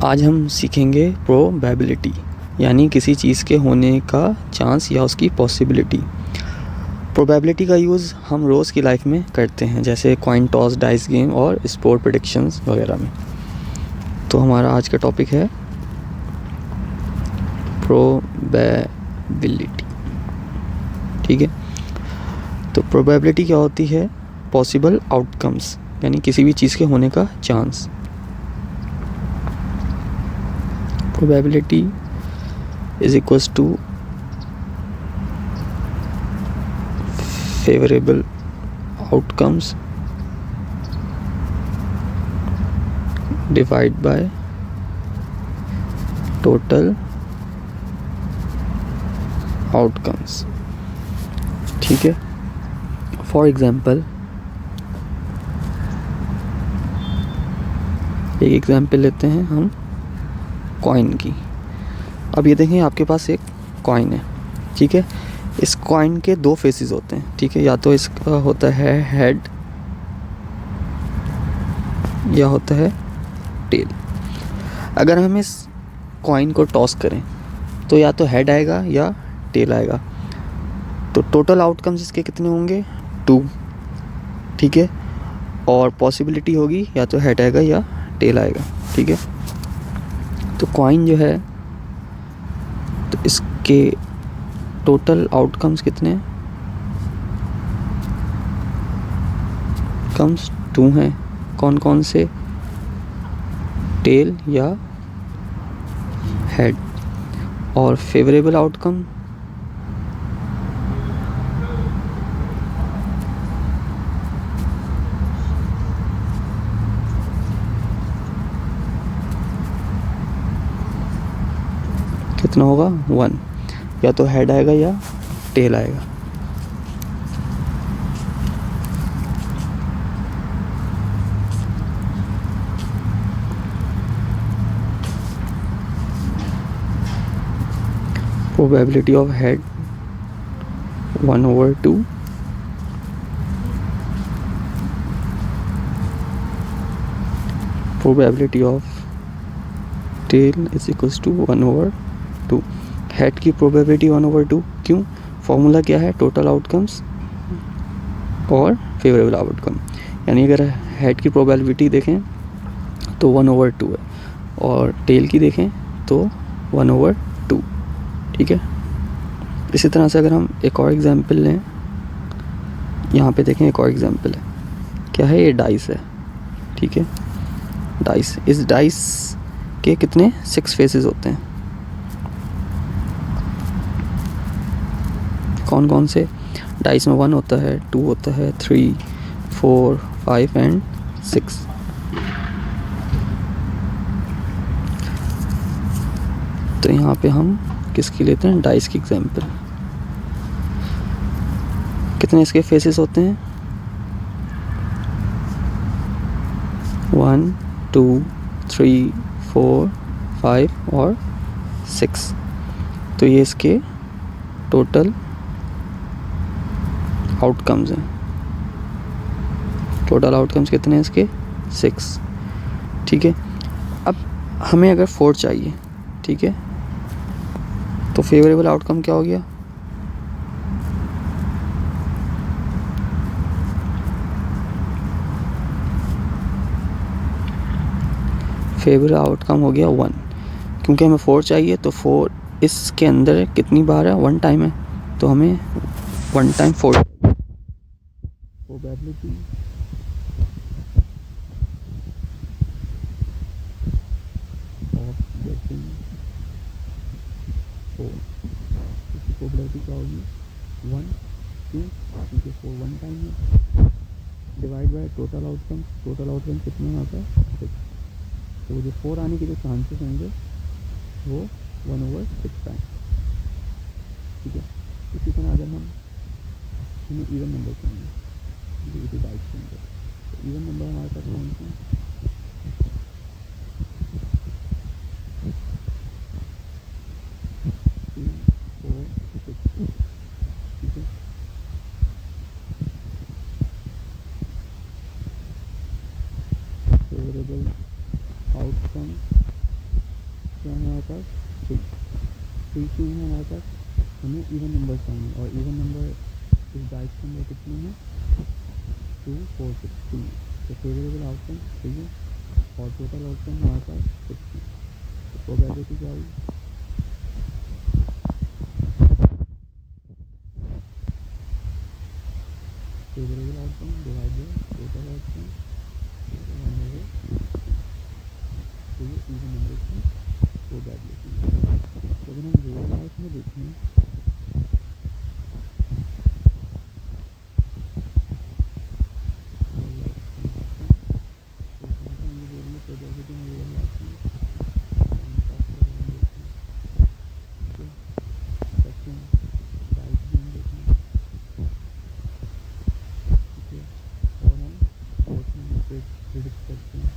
आज हम सीखेंगे प्रोबेबिलिटी, यानी किसी चीज़ के होने का चांस या उसकी पॉसिबिलिटी। प्रोबेबिलिटी का यूज़ हम रोज़ की लाइफ में करते हैं, जैसे कॉइन टॉस, डाइस गेम और स्पोर्ट प्रेडिक्शंस वगैरह में। तो हमारा आज का टॉपिक है प्रोबेबिलिटी। ठीक है, तो प्रोबेबिलिटी क्या होती है? पॉसिबल आउटकम्स, यानी किसी भी चीज़ के होने का chance. Probability is equals to favorable outcomes divided by total outcomes। ठीक है, फॉर एग्जाम्पल एक एग्जाम्पल लेते हैं हम कॉइन की। अब ये देखें, आपके पास एक कॉइन है। ठीक है, इस कॉइन के दो फेसेस होते हैं। ठीक है, या तो इसका होता है हेड या होता है टेल। अगर हम इस कॉइन को टॉस करें तो या तो हेड आएगा या टेल आएगा। तो टोटल आउटकम्स इसके कितने होंगे? 2। ठीक है, और पॉसिबिलिटी होगी या तो हेड आएगा या टेल आएगा। ठीक है, तो कॉइन जो है, तो इसके टोटल आउटकम्स कितने हैं? कम्स 2 हैं। कौन कौन से? टेल या हेड। और फेवरेबल आउटकम कितना होगा? 1। या तो हेड आएगा या टेल आएगा। Probability of head 1/2, probability of tail is equals to 1/2। Head की प्रोबेबिलिटी 1/2। क्यों? फॉर्मूला क्या है? टोटल आउटकम्स और फेवरेबल आउटकम। यानी अगर हेड की प्रोबेबिलिटी देखें तो 1/2 है, और टेल की देखें तो 1/2। ठीक है, इसी तरह से अगर हम एक और एग्जांपल लें, यहाँ पे देखें एक और एग्जांपल है। क्या है? ये डाइस है। ठीक है, डाइस। इस डाइस के कितने 6 फेसेस होते हैं? कौन कौन से? डाइस में 1 होता है, 2 होता है, 3, 4, 5 एंड 6। तो यहाँ पे हम किसकी लेते हैं? डाइस की एग्जांपल। कितने इसके फेसेस होते हैं? 1, 2, 3, 4, 5 और 6। तो ये इसके टोटल आउटकम्स हैं। टोटल आउटकम्स कितने हैं इसके? 6। ठीक है, अब हमें अगर 4 चाहिए, ठीक है, तो फेवरेबल आउटकम क्या हो गया? फेवरेबल आउटकम हो गया 1, क्योंकि हमें 4 चाहिए। तो 4 इसके अंदर कितनी बार है? 1 टाइम है, तो हमें 1 टाइम 4। प्रोबेबिलिटी ऑफ गेटिंग 4, इसकी प्रोबेबिलिटी क्या होगी? 1। क्यों? क्योंकि 4 1 टाइम है, divide by total outcome. Total outcome कितने आता है? 6। तो जो 4 आने के जो चांसेस होंगे वो 1/6 टाइम। ठीक है, इसी तरह अगर हम इवन नंबर चाहिए, डाइस के अंदर, तो इवन नंबर हमारे पास कौन से हैं? 2, 4, 6। ठीक है, फेवरेबल आउटकम पास 3 क्यों है हमारे पास, हमें इवन नंबर चाहिए और इवन नंबर इस डाइस के अंदर कितने हैं 2 4 6 3, तो फेवरेबल आउटकम 3 है और टोटल आउटकम हमारे पास 6 है। तो प्रोबेबिलिटी क्या हुई, favourable outcome divided total outcome, तो ये इवन नंबर की प्रोबेबिलिटी। तो अगर हम रियल लाइफ में देखें प्रोबेबिलिटी में रियल लाइफ में सेकंड राइट भी हम देखें, ठीक है, और हम फोर्थ नंबर पे प्रिडिक्ट करते हैं।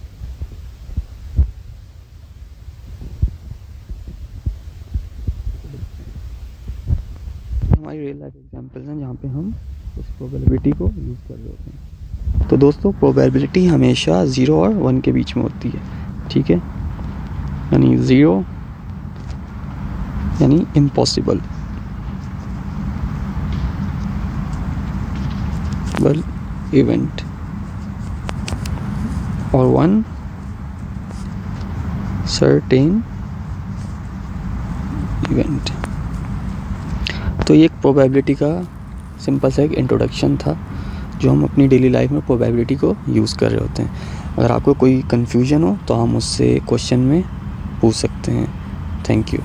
हमारी रियल लाइफ एग्जांपल्स हैं जहाँ पे हम उस प्रोबेबिलिटी को यूज़ कर रहे होते हैं। तो दोस्तों प्रोबेबिलिटी हमेशा 0 और 1 के बीच में होती है, ठीक है, यानी 0 यानी इम्पॉसिबल, वेल इवेंट, और 1 सर्टेन इवेंट। तो ये एक प्रोबेबिलिटी का सिंपल सा एक इंट्रोडक्शन था जो हम अपनी डेली लाइफ में प्रोबेबिलिटी को यूज़ कर रहे होते हैं। अगर आपको कोई कन्फ्यूजन हो तो हम उससे क्वेश्चन में पूछ सकते हैं। Thank you.